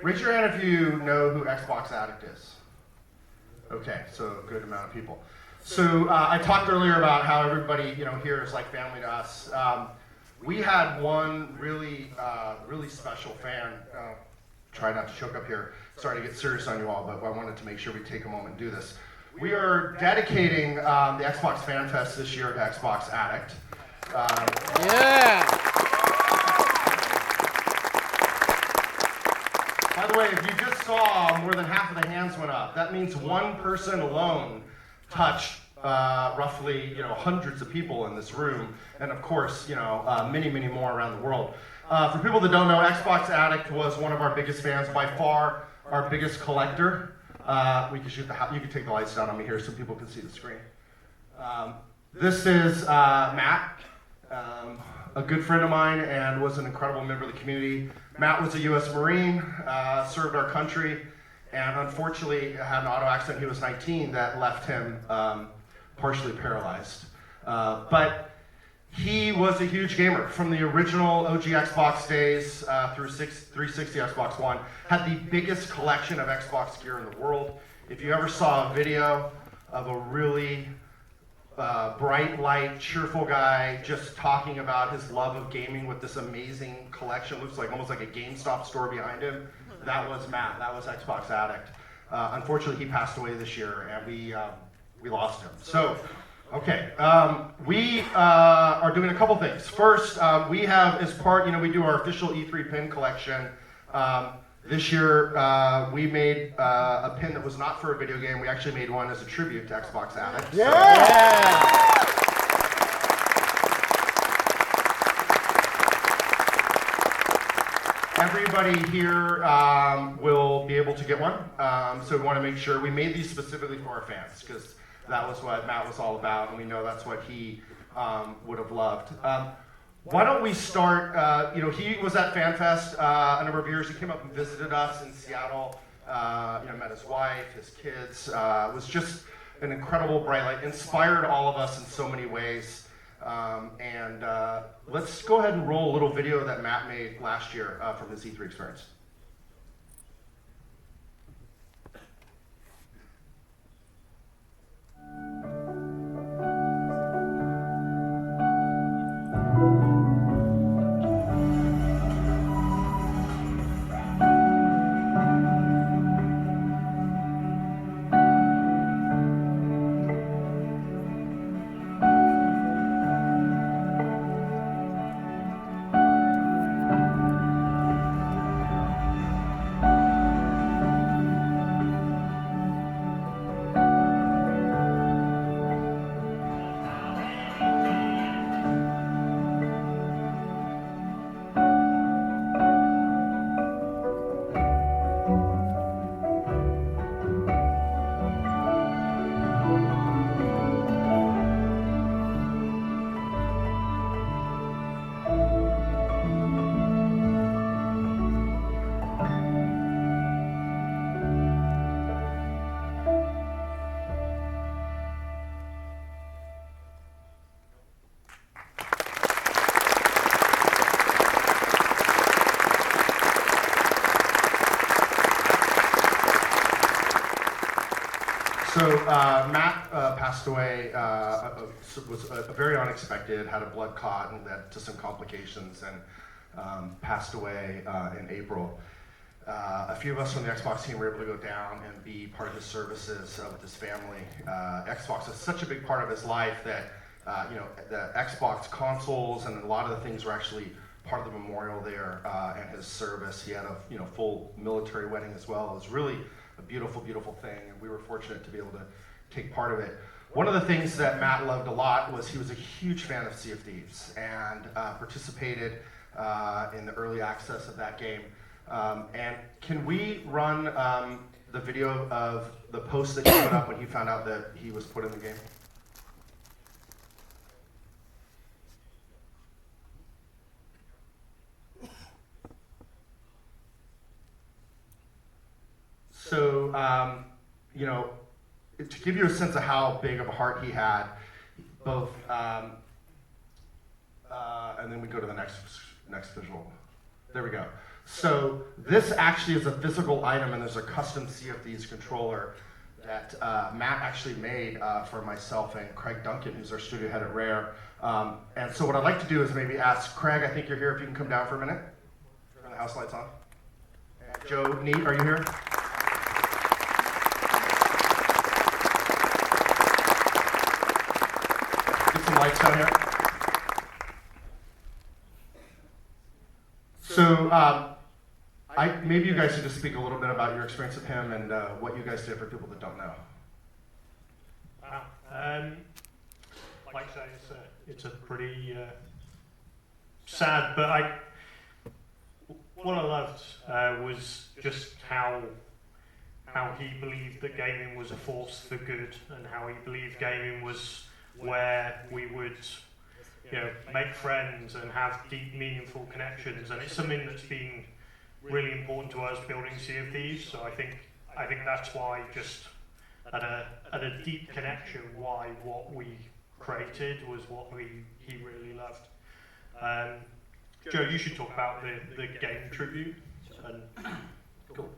raise your hand if you know who Xbox Addict is. Okay, so a good amount of people. So I talked earlier about how everybody here is like family to us. We had one really special fan. Try not to choke up here. Sorry to get serious on you all, but I wanted to make sure we take a moment and do this. We are dedicating the Xbox Fan Fest this year to Xbox Addict. Yeah! By the way, if you just saw more than half of the hands went up, that means one person alone touched roughly hundreds of people in this room, and of course many more around the world. For people that don't know, Xbox Addict was one of our biggest fans, by far our biggest collector. We can you can take the lights down on me here so people can see the screen. This is Matt, a good friend of mine and was an incredible member of the community. Matt was a U.S. Marine, served our country, and unfortunately had an auto accident. He was 19 that left him partially paralyzed. But he was a huge gamer from the original OG Xbox days through 360 Xbox One. Had the biggest collection of Xbox gear in the world. If you ever saw a video of a really bright light, cheerful guy just talking about his love of gaming with this amazing collection, looks like almost like a GameStop store behind him, that was Matt. That was Xbox Addict. Unfortunately, he passed away this year, and we lost him. So. Okay, we are doing a couple things. First, we have as part, we do our official E3 pin collection. This year, we made a pin that was not for a video game. We actually made one as a tribute to Xbox Addict. Yeah! Everybody here will be able to get one. So we want to make sure we made these specifically for our fans, because that was what Matt was all about, and we know that's what he would have loved. Why don't we start, he was at FanFest a number of years. He came up and visited us in Seattle, met his wife, his kids. Was just an incredible bright light, inspired all of us in so many ways. And let's go ahead and roll a little video that Matt made last year from his E3 experience. So Matt passed away, was very unexpected, had a blood clot and led to some complications, and passed away in April. A few of us from the Xbox team were able to go down and be part of his services with his family. Xbox is such a big part of his life that the Xbox consoles and a lot of the things were actually part of the memorial there and his service. He had a full military wedding as well. It was really a beautiful, beautiful thing, and we were fortunate to be able to take part of it. One of the things that Matt loved a lot was he was a huge fan of Sea of Thieves and participated in the early access of that game. And can we run the video of the post that he put up when he found out that he was put in the game? So, to give you a sense of how big of a heart he had, both, and then we go to the next visual. There we go. So this actually is a physical item, and there's a custom Sea of Thieves controller that Matt actually made for myself and Craig Duncan, who's our studio head at Rare. And so what I'd like to do is maybe ask Craig, I think you're here, if you can come down for a minute. Turn the house lights on. And Joe Neat, are you here? Get some lights down here. So maybe you guys should just speak a little bit about your experience with him and what you guys did for people that don't know. Wow. Like I say, it's a pretty sad, but what I loved was just how he believed that gaming was a force for good, and how he believed gaming was where we would, make friends and have deep, meaningful connections. And it's something that's been really important to us building Sea of Thieves. So I think that's why, just at a deep connection, why what we created was what he really loved. Joe, you should talk about the game tribute. Cool.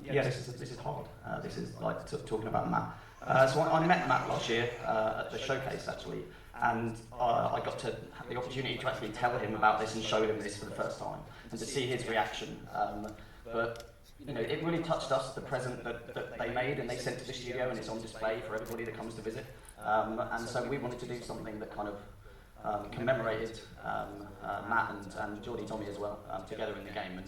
Yeah, this is hard. This is like talking about Matt. So I met Matt last year at the showcase actually, and I got to have the opportunity to actually tell him about this and show him this for the first time, and to see his reaction. But it really touched us, the present that they made and they sent to the studio, and it's on display for everybody that comes to visit. And so we wanted to do something that kind of commemorated Matt and Geordie Tommy as well together in the game, and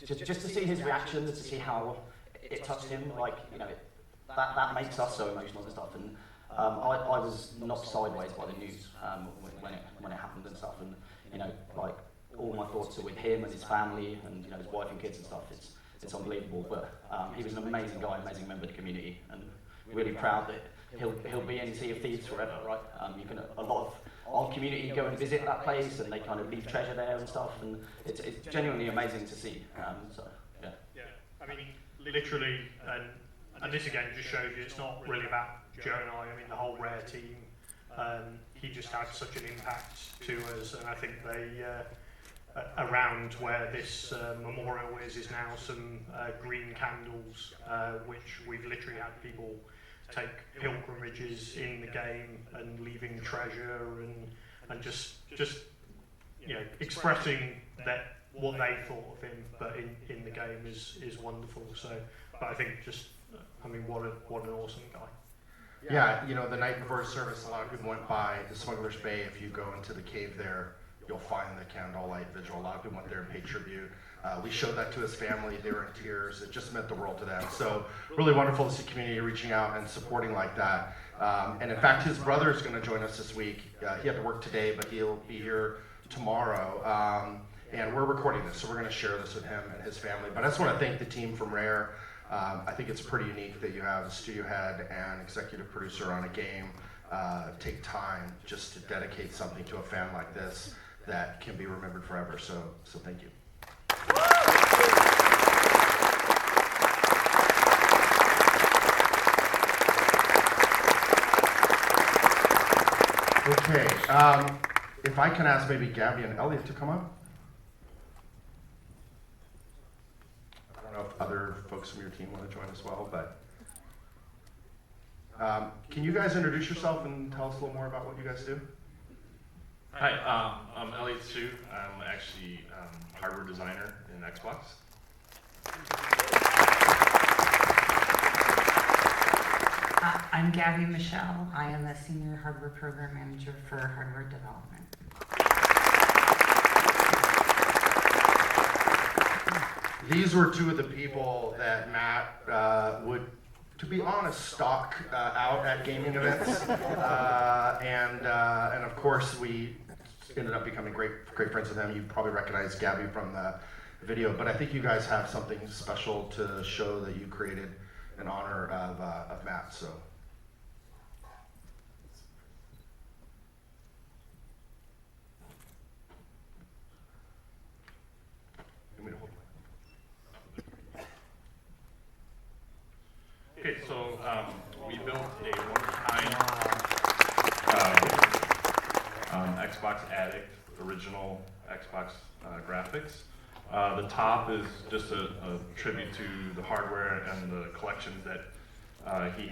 just to see his reaction, to see how it touched him, that makes us so emotional and stuff. And I was knocked sideways by the news when it happened and stuff, and all my thoughts are with him and his family and his wife and kids and stuff. It's unbelievable, but he was an amazing guy, amazing member of the community, and really proud that he'll be in Sea of Thieves forever, right? A lot of our community go and visit that place, and they kind of leave treasure there and stuff, and it's genuinely amazing to see. Yeah. Yeah, I mean, literally, and this again just shows you it's not really about Joe and I. I mean, the whole Rare team, he just had such an impact to us, and I think they, around where this memorial is now some green candles, which we've literally had people take pilgrimages in the game and leaving treasure and just expressing that what they thought of him, but in the game is wonderful. So, but I think what an awesome guy. Yeah, the night before service, a lot of people went by the Smuggler's Bay. If you go into the cave there, you'll find the candlelight vigil. A lot of people went there and paid tribute. We showed that to his family. They were in tears. It just meant the world to them. So really wonderful to see community reaching out and supporting like that. And in fact, his brother is going to join us this week. He had to work today, but he'll be here tomorrow. And we're recording this, so we're going to share this with him and his family. But I just want to thank the team from Rare. I think it's pretty unique that you have a studio head and executive producer on a game take time just to dedicate something to a fan like this that can be remembered forever. So thank you. Okay, if I can ask maybe Gabby and Elliot to come up. I don't know if other folks from your team want to join as well, but can you guys introduce yourself and tell us a little more about what you guys do? Hi, I'm Elliot Sue. I'm actually hardware designer in Xbox. I'm Gabby Michelle. I am a senior hardware program manager for hardware development. These were two of the people that Matt would, to be honest, stalk out at gaming events, and of course we ended up becoming great friends with them. You probably recognize Gabby from the video, but I think you guys have something special to show that you created in honor of Matt. So. Okay, so we built a one-of-a-kind Xbox Addict, original Xbox graphics. The top is just a tribute to the hardware and the collections that he